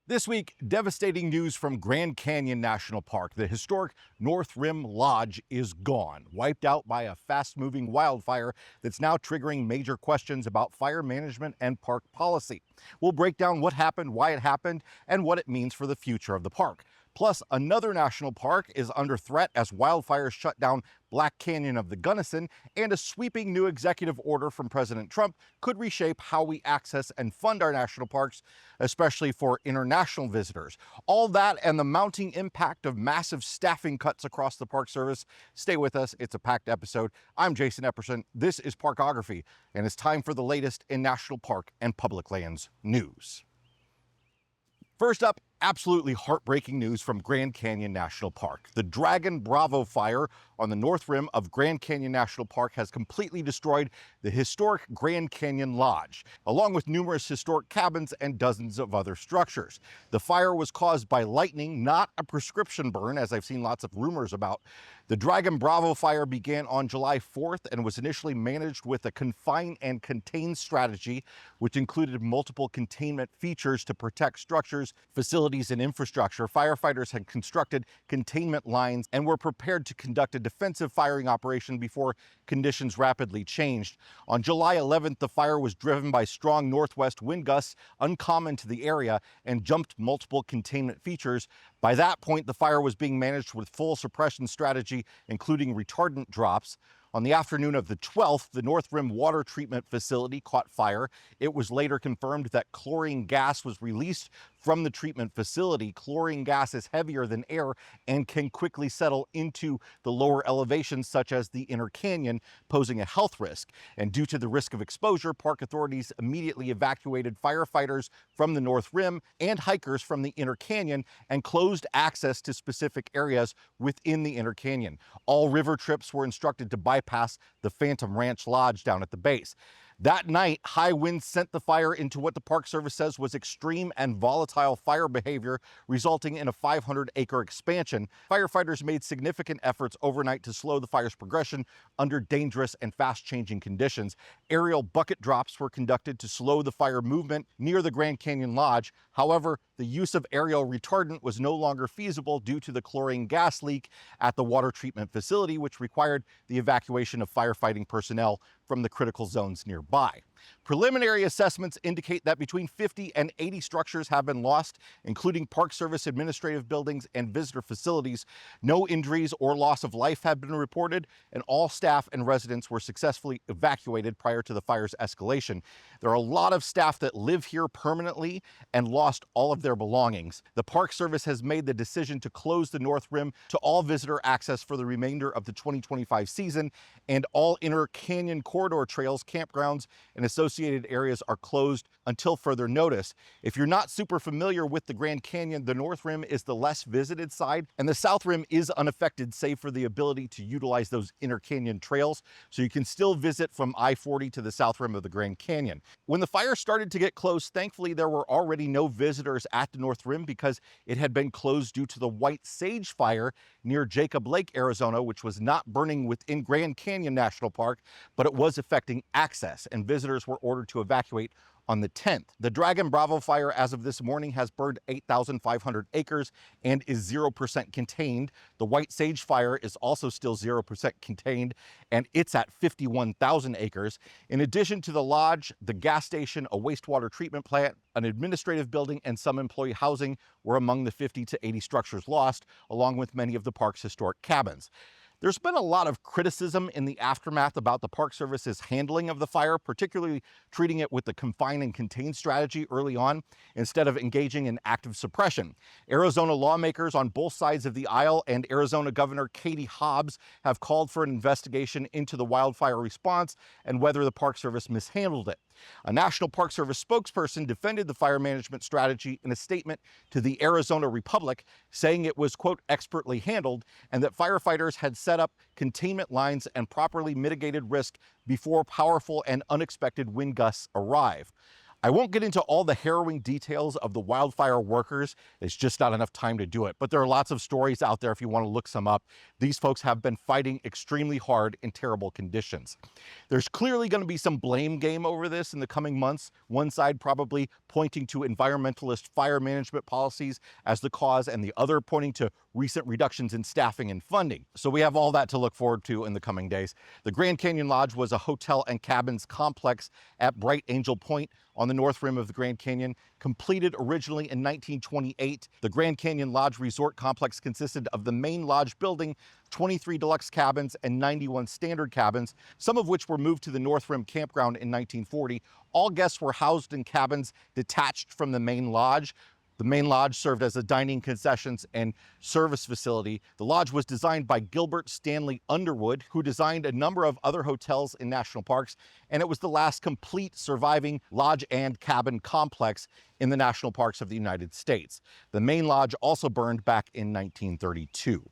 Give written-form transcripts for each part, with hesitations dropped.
This week, devastating news from Grand Canyon National Park. The historic North Rim Lodge is gone, wiped out by a fast-moving wildfire that's now triggering major questions about fire management and park policy. We'll break down what happened, why it happened, and what it means for the future of the park. Plus, another national park is under threat as wildfires shut down Black Canyon of the Gunnison, and a sweeping new executive order from President Trump could reshape how we access and fund our national parks, especially for international visitors. All that and the mounting impact of massive staffing cuts across the Park Service. Stay with us. It's a packed episode. I'm Jason Epperson. This is Parkography, and it's time for the latest in national park and public lands news. First up, absolutely heartbreaking news from Grand Canyon National Park. The Dragon Bravo fire on the north rim of Grand Canyon National Park has completely destroyed the historic Grand Canyon Lodge, along with numerous historic cabins and dozens of other structures. The fire was caused by lightning, not a prescription burn, as I've seen lots of rumors about. The Dragon Bravo fire began on July 4th and was initially managed with a confine and contain strategy, which included multiple containment features to protect structures, facilities, and infrastructure. Firefighters had constructed containment lines and were prepared to conduct a defensive firing operation before conditions rapidly changed. On July 11th, the fire was driven by strong northwest wind gusts, uncommon to the area, and jumped multiple containment features. By that point, the fire was being managed with full suppression strategy, including retardant drops. On the afternoon of the 12th, the North Rim water treatment facility caught fire. It was later confirmed that chlorine gas was released from the treatment facility. Chlorine gas is heavier than air and can quickly settle into the lower elevations, such as the inner canyon, posing a health risk. And due to the risk of exposure, park authorities immediately evacuated firefighters from the North Rim and hikers from the inner canyon and closed access to specific areas within the inner canyon. All river trips were instructed to bypass the Phantom Ranch Lodge down at the base. That night, high winds sent the fire into what the Park Service says was extreme and volatile fire behavior, resulting in a 500-acre expansion. Firefighters made significant efforts overnight to slow the fire's progression under dangerous and fast-changing conditions. Aerial bucket drops were conducted to slow the fire movement near the Grand Canyon Lodge. However, the use of aerial retardant was no longer feasible due to the chlorine gas leak at the water treatment facility, which required the evacuation of firefighting personnel from the critical zones nearby. Preliminary assessments indicate that between 50 and 80 structures have been lost, including Park Service administrative buildings and visitor facilities. No injuries or loss of life have been reported, and all staff and residents were successfully evacuated prior to the fire's escalation. There are a lot of staff that live here permanently and lost all of their belongings. The Park Service has made the decision to close the North Rim to all visitor access for the remainder of the 2025 season, and all inner canyon corridor trails, campgrounds, and associated areas are closed until further notice. If you're not super familiar with the Grand Canyon, the North Rim is the less visited side, and the South Rim is unaffected, save for the ability to utilize those inner canyon trails, so you can still visit from I-40 to the South Rim of the Grand Canyon. When the fire started to get close, thankfully there were already no visitors at the North Rim because it had been closed due to the White Sage fire near Jacob Lake, Arizona, which was not burning within Grand Canyon National Park, but it was affecting access, and visitors were ordered to evacuate on the 10th. The Dragon Bravo fire, as of this morning, has burned 8,500 acres and is 0% contained. The White Sage fire is also still 0% contained, and it's at 51,000 acres. In addition to the lodge, the gas station, a wastewater treatment plant, an administrative building, and some employee housing were among the 50 to 80 structures lost, along with many of the park's historic cabins. There's been a lot of criticism in the aftermath about the Park Service's handling of the fire, particularly treating it with the confine and contain strategy early on instead of engaging in active suppression. Arizona lawmakers on both sides of the aisle and Arizona Governor Katie Hobbs have called for an investigation into the wildfire response and whether the Park Service mishandled it. A National Park Service spokesperson defended the fire management strategy in a statement to the Arizona Republic, saying it was, quote, expertly handled, and that firefighters had set up containment lines and properly mitigated risk before powerful and unexpected wind gusts arrive. I won't get into all the harrowing details of the wildfire workers. It's just not enough time to do it. But there are lots of stories out there if you want to look some up. These folks have been fighting extremely hard in terrible conditions. There's clearly going to be some blame game over this in the coming months. One side probably pointing to environmentalist fire management policies as the cause, and the other pointing to recent reductions in staffing and funding. So we have all that to look forward to in the coming days. The Grand Canyon Lodge was a hotel and cabins complex at Bright Angel Point on the north rim of the Grand Canyon, completed originally in 1928. The Grand Canyon Lodge Resort Complex consisted of the main lodge building, 23 deluxe cabins, and 91 standard cabins, some of which were moved to the North Rim Campground in 1940. All guests were housed in cabins detached from the main lodge. The main lodge served as a dining, concessions, and service facility. The lodge was designed by Gilbert Stanley Underwood, who designed a number of other hotels in national parks, and it was the last complete surviving lodge and cabin complex in the national parks of the United States. The main lodge also burned back in 1932.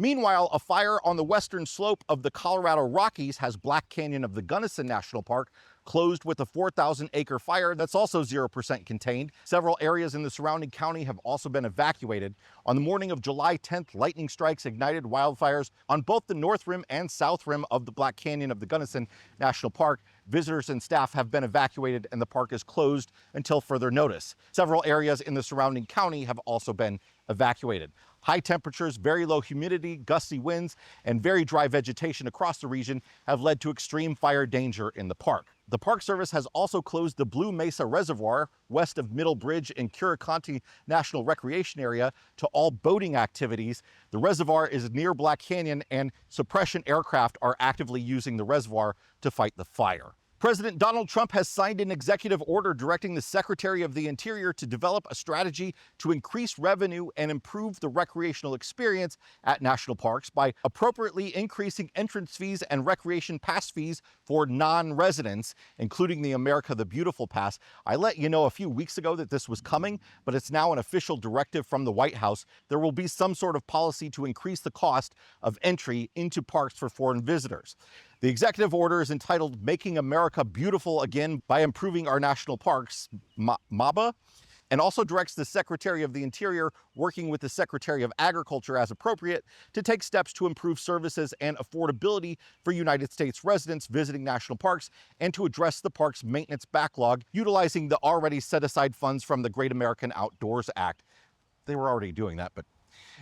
Meanwhile, a fire on the western slope of the Colorado Rockies has Black Canyon of the Gunnison National Park closed with a 4,000-acre fire that's also 0% contained. Several areas in the surrounding county have also been evacuated. On the morning of July 10th, lightning strikes ignited wildfires on both the north rim and south rim of the Black Canyon of the Gunnison National Park. Visitors and staff have been evacuated, and the park is closed until further notice. Several areas in the surrounding county have also been evacuated. High temperatures, very low humidity, gusty winds, and very dry vegetation across the region have led to extreme fire danger in the park. The Park Service has also closed the Blue Mesa Reservoir west of Middle Bridge in Curriconte National Recreation Area to all boating activities. The reservoir is near Black Canyon, and suppression aircraft are actively using the reservoir to fight the fire. President Donald Trump has signed an executive order directing the Secretary of the Interior to develop a strategy to increase revenue and improve the recreational experience at national parks by appropriately increasing entrance fees and recreation pass fees for non-residents, including the America the Beautiful Pass. I let you know a few weeks ago that this was coming, but it's now an official directive from the White House. There will be some sort of policy to increase the cost of entry into parks for foreign visitors. The executive order is entitled Making America Beautiful Again by Improving Our National Parks, MABA, and also directs the Secretary of the Interior, working with the Secretary of Agriculture as appropriate, to take steps to improve services and affordability for United States residents visiting national parks and to address the park's maintenance backlog, utilizing the already set-aside funds from the Great American Outdoors Act. They were already doing that, but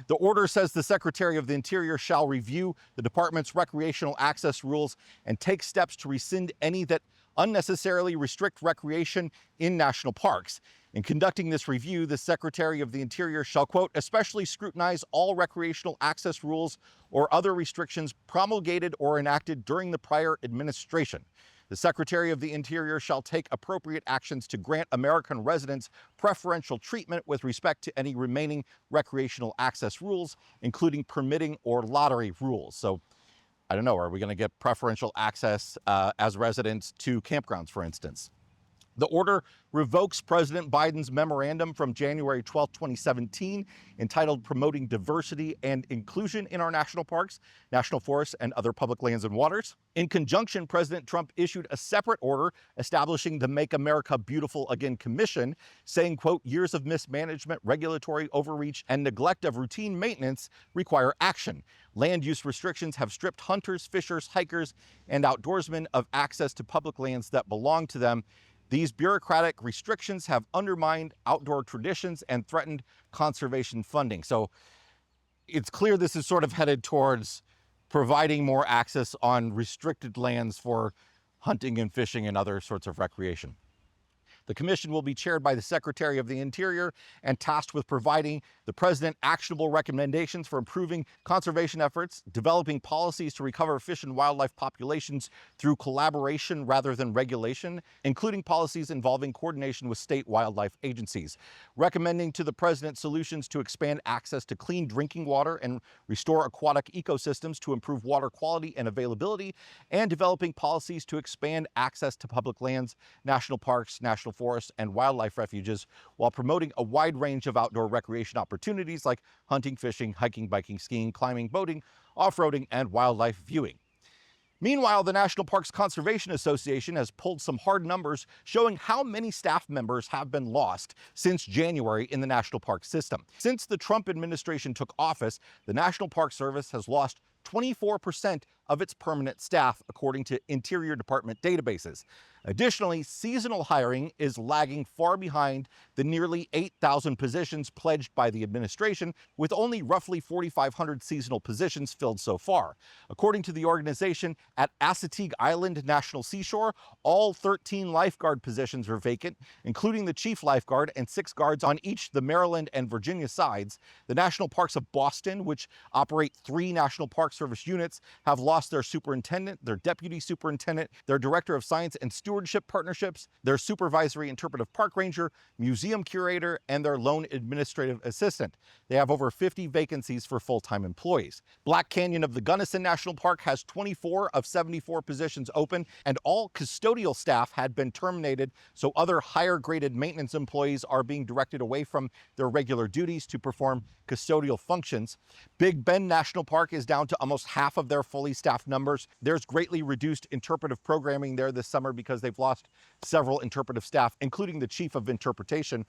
the order says the Secretary of the Interior shall review the department's recreational access rules and take steps to rescind any that unnecessarily restrict recreation in national parks. In conducting this review, the Secretary of the Interior shall, quote, especially scrutinize all recreational access rules or other restrictions promulgated or enacted during the prior administration. The Secretary of the Interior shall take appropriate actions to grant American residents preferential treatment with respect to any remaining recreational access rules, including permitting or lottery rules. So, I don't know, are we going to get preferential access as residents to campgrounds, for instance? The order revokes President Biden's memorandum from January 12, 2017, entitled Promoting Diversity and Inclusion in Our National Parks, National Forests, and Other Public Lands and Waters. In conjunction, President Trump issued a separate order establishing the Make America Beautiful Again Commission, saying, quote, years of mismanagement, regulatory overreach, and neglect of routine maintenance require action. Land use restrictions have stripped hunters, fishers, hikers, and outdoorsmen of access to public lands that belong to them. These bureaucratic restrictions have undermined outdoor traditions and threatened conservation funding. So it's clear this is sort of headed towards providing more access on restricted lands for hunting and fishing and other sorts of recreation. The commission will be chaired by the Secretary of the Interior and tasked with providing the President actionable recommendations for improving conservation efforts, developing policies to recover fish and wildlife populations through collaboration rather than regulation, including policies involving coordination with state wildlife agencies, recommending to the President solutions to expand access to clean drinking water and restore aquatic ecosystems to improve water quality and availability, and developing policies to expand access to public lands, national parks, national forests, and wildlife refuges, while promoting a wide range of outdoor recreation opportunities like hunting, fishing, hiking, biking, skiing, climbing, boating, off-roading, and wildlife viewing. Meanwhile, the National Parks Conservation Association has pulled some hard numbers showing how many staff members have been lost since January in the national park system. Since the Trump administration took office, the National Park Service has lost 24% of its permanent staff, according to Interior Department databases. Additionally, seasonal hiring is lagging far behind the nearly 8,000 positions pledged by the administration, with only roughly 4,500 seasonal positions filled so far. According to the organization, at Assateague Island National Seashore, all 13 lifeguard positions are vacant, including the chief lifeguard and 6 guards on each the Maryland and Virginia sides. The National Parks of Boston, which operate 3 National Park Service units, have lost their superintendent, their deputy superintendent, their director of science and stewardship partnerships, their supervisory interpretive park ranger, museum curator, and their lone administrative assistant. They have over 50 vacancies for full-time employees. Black Canyon of the Gunnison National Park has 24 of 74 positions open, and all custodial staff had been terminated, so other higher-graded maintenance employees are being directed away from their regular duties to perform custodial functions. Big Bend National Park is down to almost half of their fully staffed numbers. There's greatly reduced interpretive programming there this summer because they've lost several interpretive staff, including the chief of interpretation.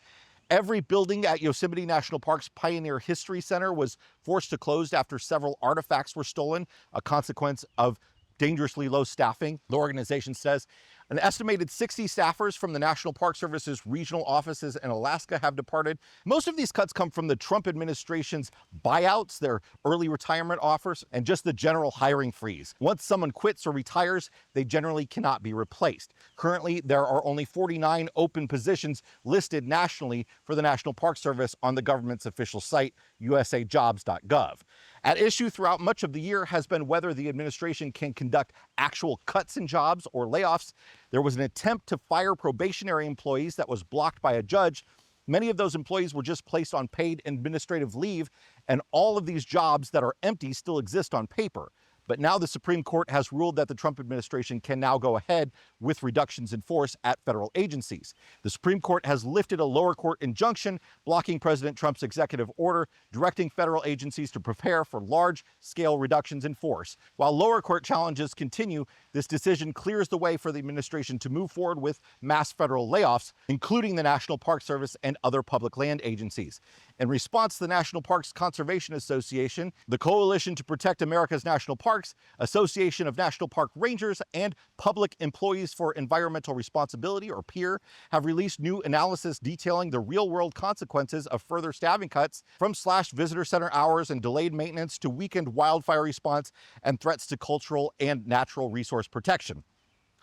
Every building at Yosemite National Park's Pioneer History Center was forced to close after several artifacts were stolen, a consequence of dangerously low staffing. The organization says an estimated 60 staffers from the National Park Service's regional offices in Alaska have departed. Most of these cuts come from the Trump administration's buyouts, their early retirement offers, and just the general hiring freeze. Once someone quits or retires, they generally cannot be replaced. Currently, there are only 49 open positions listed nationally for the National Park Service on the government's official site, usajobs.gov. At issue throughout much of the year has been whether the administration can conduct actual cuts in jobs or layoffs. There was an attempt to fire probationary employees that was blocked by a judge. Many of those employees were just placed on paid administrative leave, and all of these jobs that are empty still exist on paper. But now the Supreme Court has ruled that the Trump administration can now go ahead with reductions in force at federal agencies. The Supreme Court has lifted a lower court injunction blocking President Trump's executive order directing federal agencies to prepare for large-scale reductions in force. While lower court challenges continue, this decision clears the way for the administration to move forward with mass federal layoffs, including the National Park Service and other public land agencies. In response, the National Parks Conservation Association, the Coalition to Protect America's National Parks, Association of National Park Rangers, and Public Employees for Environmental Responsibility, or PEER, have released new analysis detailing the real-world consequences of further staffing cuts, from slashed visitor center hours and delayed maintenance to weakened wildfire response and threats to cultural and natural resource protection.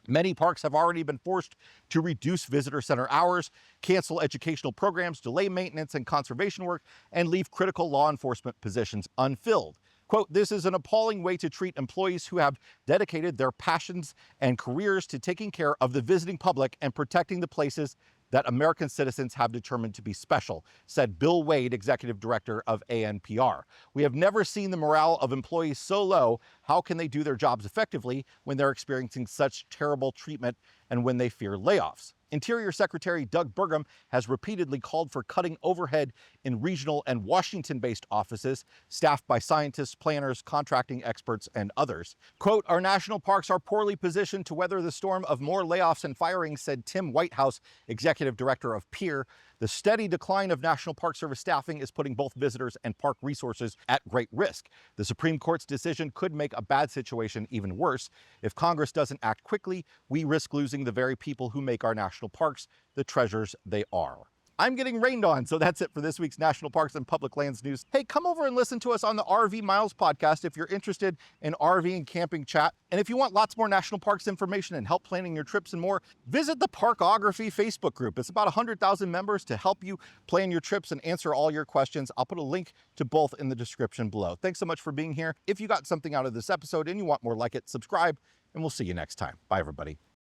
Many parks have already been forced to reduce visitor center hours, cancel educational programs, delay maintenance and conservation work, and leave critical law enforcement positions unfilled. Quote, "This is an appalling way to treat employees who have dedicated their passions and careers to taking care of the visiting public and protecting the places that American citizens have determined to be special," said Bill Wade, executive director of ANPR. "We have never seen the morale of employees so low. How can they do their jobs effectively when they're experiencing such terrible treatment and when they fear layoffs?" Interior Secretary Doug Burgum has repeatedly called for cutting overhead in regional and Washington-based offices, staffed by scientists, planners, contracting experts, and others. Quote, "Our national parks are poorly positioned to weather the storm of more layoffs and firings," said Tim Whitehouse, executive director of PEER. "The steady decline of National Park Service staffing is putting both visitors and park resources at great risk. The Supreme Court's decision could make a bad situation even worse. If Congress doesn't act quickly, we risk losing the very people who make our national parks the treasures they are." I'm getting rained on, so that's it for this week's National Parks and Public Lands news. Hey, come over and listen to us on the RV Miles podcast if you're interested in RV and camping chat. And if you want lots more national parks information and help planning your trips and more, visit the Parkography Facebook group. It's about 100,000 members to help you plan your trips and answer all your questions. I'll put a link to both in the description below. Thanks so much for being here. If you got something out of this episode and you want more like it, subscribe, and we'll see you next time. Bye, everybody.